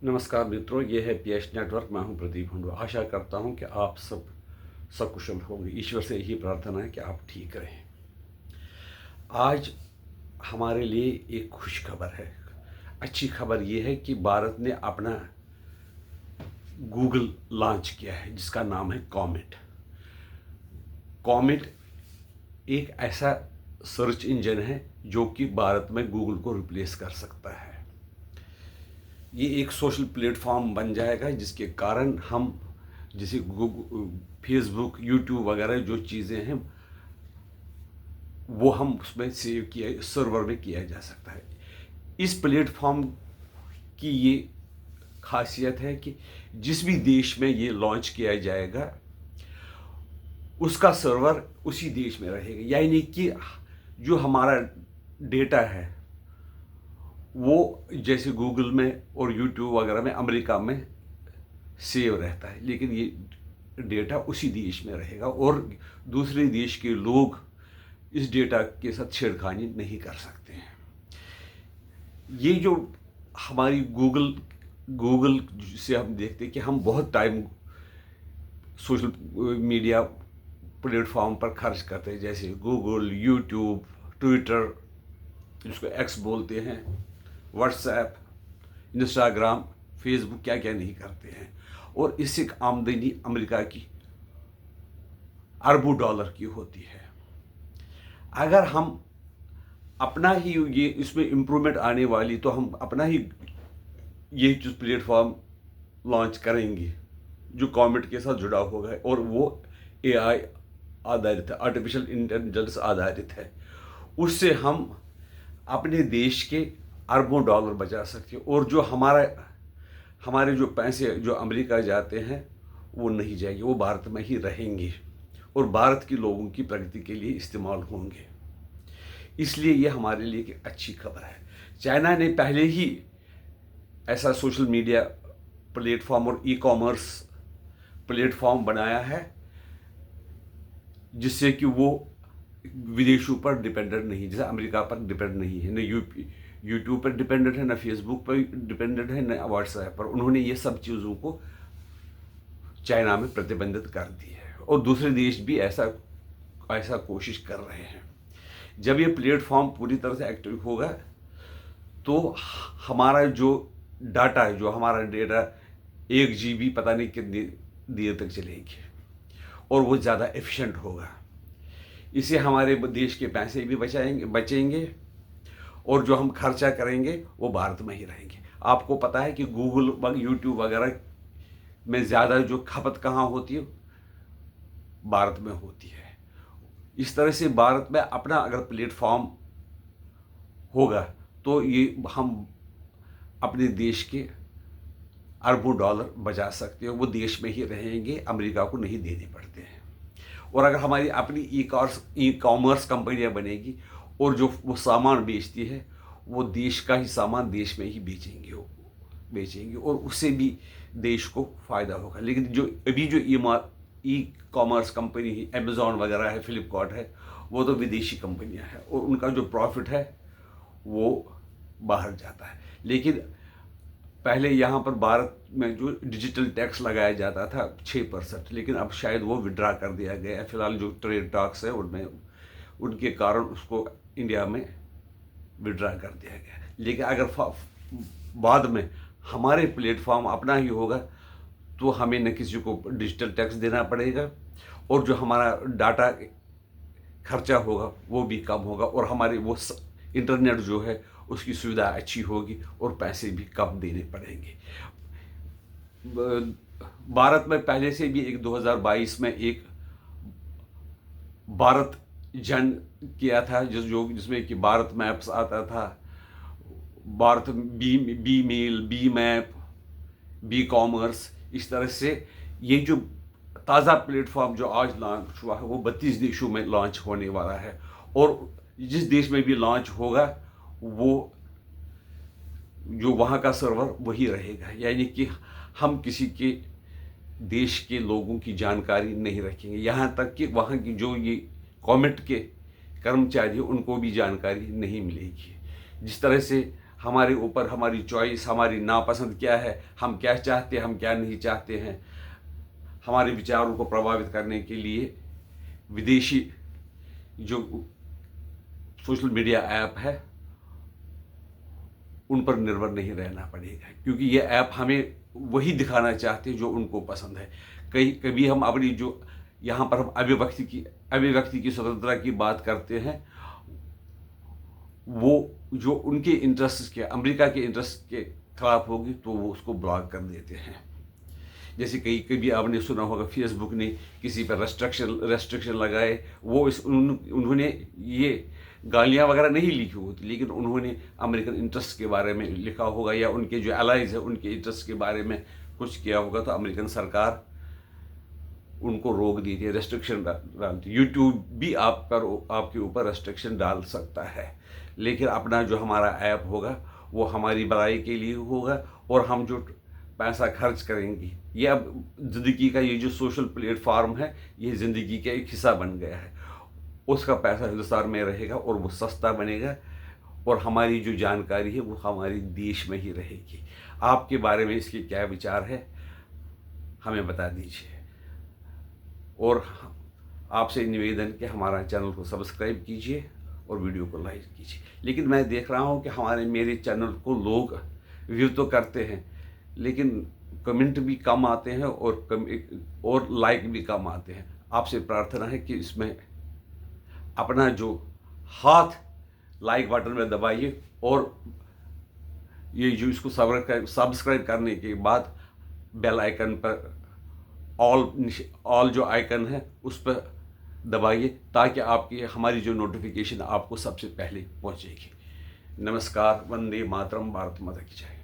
नमस्कार मित्रों, ये है पीएच नेटवर्क। मैं हूं प्रदीप हुंडा। आशा करता हूं कि आप सब सकुशल होंगे। ईश्वर से यही प्रार्थना है कि आप ठीक रहें। आज हमारे लिए एक खुश खबर है। अच्छी खबर ये है कि भारत ने अपना गूगल लॉन्च किया है जिसका नाम है कॉमेट। कॉमेट एक ऐसा सर्च इंजन है जो कि भारत में गूगल को रिप्लेस कर सकता है। ये एक सोशल प्लेटफॉर्म बन जाएगा जिसके कारण हम जैसे फेसबुक, यूट्यूब वगैरह जो चीज़ें हैं वो हम उसमें सेव किया, सर्वर में किया जा सकता है। इस प्लेटफॉर्म की ये खासियत है कि जिस भी देश में ये लॉन्च किया जाएगा उसका सर्वर उसी देश में रहेगा, यानी कि जो हमारा डेटा है वो जैसे गूगल में और यूट्यूब वगैरह में अमेरिका में सेव रहता है, लेकिन ये डेटा उसी देश में रहेगा और दूसरे देश के लोग इस डेटा के साथ छेड़खानी नहीं कर सकते हैं। ये जो हमारी गूगल से हम देखते हैं कि हम बहुत टाइम सोशल मीडिया प्लेटफॉर्म पर खर्च करते हैं, जैसे गूगल, यूट्यूब, ट्विटर, जिसको एक्स बोलते हैं, व्हाट्सएप, इंस्टाग्राम, फेसबुक, क्या क्या नहीं करते हैं। और इससे आमदनी अमेरिका की अरबों डॉलर की होती है। अगर हम अपना ही ये इसमें इम्प्रूवमेंट आने वाली, तो हम अपना ही ये जो प्लेटफॉर्म लॉन्च करेंगे जो कॉमेट के साथ जुड़ा होगा और वो एआई आधारित है, आर्टिफिशियल इंटेलिजेंस आधारित है। उससे हम अपने देश के अरबों डॉलर बचा सकते हैं और जो हमारे जो पैसे जो अमेरिका जाते हैं वो नहीं जाएंगे, वो भारत में ही रहेंगे और भारत के लोगों की प्रगति के लिए इस्तेमाल होंगे। इसलिए ये हमारे लिए एक अच्छी खबर है। चाइना ने पहले ही ऐसा सोशल मीडिया प्लेटफॉर्म और ई कॉमर्स प्लेटफॉर्म बनाया है जिससे कि वो विदेशों पर डिपेंडेंट नहीं, जैसे अमेरिका पर डिपेंड नहीं है, न यूट्यूब पर डिपेंडेंट है, न फेसबुक पर डिपेंडेंट है, न व्हाट्सएप पर। उन्होंने ये सब चीज़ों को चाइना में प्रतिबंधित कर दी है और दूसरे देश भी ऐसा कोशिश कर रहे हैं। जब ये प्लेटफॉर्म पूरी तरह से एक्टिव होगा तो हमारा जो डाटा है, जो हमारा डेटा 1 GB पता नहीं कितनी देर तक चलेगी और वो ज़्यादा एफिशिएंट होगा। इससे हमारे देश के पैसे भी बचेंगे और जो हम खर्चा करेंगे वो भारत में ही रहेंगे। आपको पता है कि गूगल, यूट्यूब वगैरह में ज़्यादा जो खपत कहाँ होती है, भारत में होती है। इस तरह से भारत में अपना अगर प्लेटफॉर्म होगा तो ये हम अपने देश के अरबों डॉलर बचा सकते हैं, वो देश में ही रहेंगे, अमेरिका को नहीं देने पड़ते हैं। और अगर हमारी अपनी ई कॉमर्स कंपनियां बनेगी और जो वो सामान बेचती है वो देश का ही सामान देश में ही बेचेंगे और उससे भी देश को फ़ायदा होगा। लेकिन जो अभी जो ई कॉमर्स कंपनी है, अमेज़ॉन वगैरह है, फ्लिपकार्ट है, वो तो विदेशी कंपनियां हैं और उनका जो प्रॉफिट है वो बाहर जाता है। लेकिन पहले यहाँ पर भारत में जो डिजिटल टैक्स लगाया जाता था 6%, लेकिन अब शायद वो विड्रा कर दिया गया है। फिलहाल जो ट्रेड टैक्स है उनमें उनके कारण उसको इंडिया में विड्रा कर दिया गया। लेकिन अगर बाद में हमारे प्लेटफॉर्म अपना ही होगा तो हमें न किसी को डिजिटल टैक्स देना पड़ेगा और जो हमारा डाटा खर्चा होगा वो भी कम होगा और हमारे वो इंटरनेट जो है उसकी सुविधा अच्छी होगी और पैसे भी कम देने पड़ेंगे। भारत में पहले से भी एक 2022 में एक भारत जन किया था जिसमें कि भारत मैप्स आता था, Bharat B mail, B map, B commerce. इस तरह से ये जो ताज़ा प्लेटफॉर्म जो आज लॉन्च हुआ है वो 32 देशों में लॉन्च होने वाला है और जिस देश में भी लॉन्च होगा वो जो वहाँ का सर्वर वही रहेगा, यानी कि हम किसी के देश के लोगों की जानकारी नहीं रखेंगे, यहाँ तक कि वहाँ की जो ये कॉमेट के कर्मचारी उनको भी जानकारी नहीं मिलेगी। जिस तरह से हमारे ऊपर हमारी चॉइस, हमारी नापसंद क्या है, हम क्या चाहते हैं, हम क्या नहीं चाहते हैं, हमारे विचारों को प्रभावित करने के लिए विदेशी जो सोशल मीडिया ऐप है उन पर निर्भर नहीं रहना पड़ेगा, क्योंकि ये ऐप हमें वही दिखाना चाहते हैं जो उनको पसंद है। कभी हम अपनी जो यहाँ पर हम अभिव्यक्ति की स्वतंत्रता की बात करते हैं, वो जो उनके इंटरेस्ट के, अमेरिका के इंटरेस्ट के खिलाफ होगी तो वो उसको ब्लॉक कर देते हैं। जैसे कभी आपने सुना होगा फेसबुक ने किसी पर रेस्ट्रिक्शन लगाए, वो उन्होंने ये गालियाँ वगैरह नहीं लिखी होती, लेकिन उन्होंने अमेरिकन इंटरेस्ट के बारे में लिखा होगा या उनके जो एलाइज है उनके इंटरेस्ट के बारे में कुछ किया होगा, तो अमेरिकन सरकार उनको रोक देती है, रेस्ट्रिक्शन डालती है। यूट्यूब भी आपके ऊपर रेस्ट्रिक्शन डाल सकता है, लेकिन अपना जो हमारा ऐप होगा वो हमारी भलाई के लिए होगा, और हम जो पैसा खर्च करेंगे, ये अब ज़िंदगी का ये जो सोशल प्लेटफार्म है ये ज़िंदगी का एक हिस्सा बन गया है, उसका पैसा हिंदुस्तान में रहेगा और वो सस्ता बनेगा, और हमारी जो जानकारी है वो हमारे देश में ही रहेगी। आपके बारे में इसके क्या विचार है हमें बता दीजिए, और आपसे निवेदन कि हमारा चैनल को सब्सक्राइब कीजिए और वीडियो को लाइक कीजिए। लेकिन मैं देख रहा हूँ कि मेरे चैनल को लोग व्यू तो करते हैं, लेकिन कमेंट भी कम आते हैं और लाइक भी कम आते हैं। आपसे प्रार्थना है कि इसमें अपना जो हाथ लाइक बटन में दबाइए, और ये जो इसको सब्सक्राइब करने के बाद बेल आइकन पर ऑल जो आइकन है उस पर दबाइए, ताकि आपकी हमारी जो नोटिफिकेशन आपको सबसे पहले पहुंचेगी। नमस्कार, वंदे मातरम, भारत माता की जय।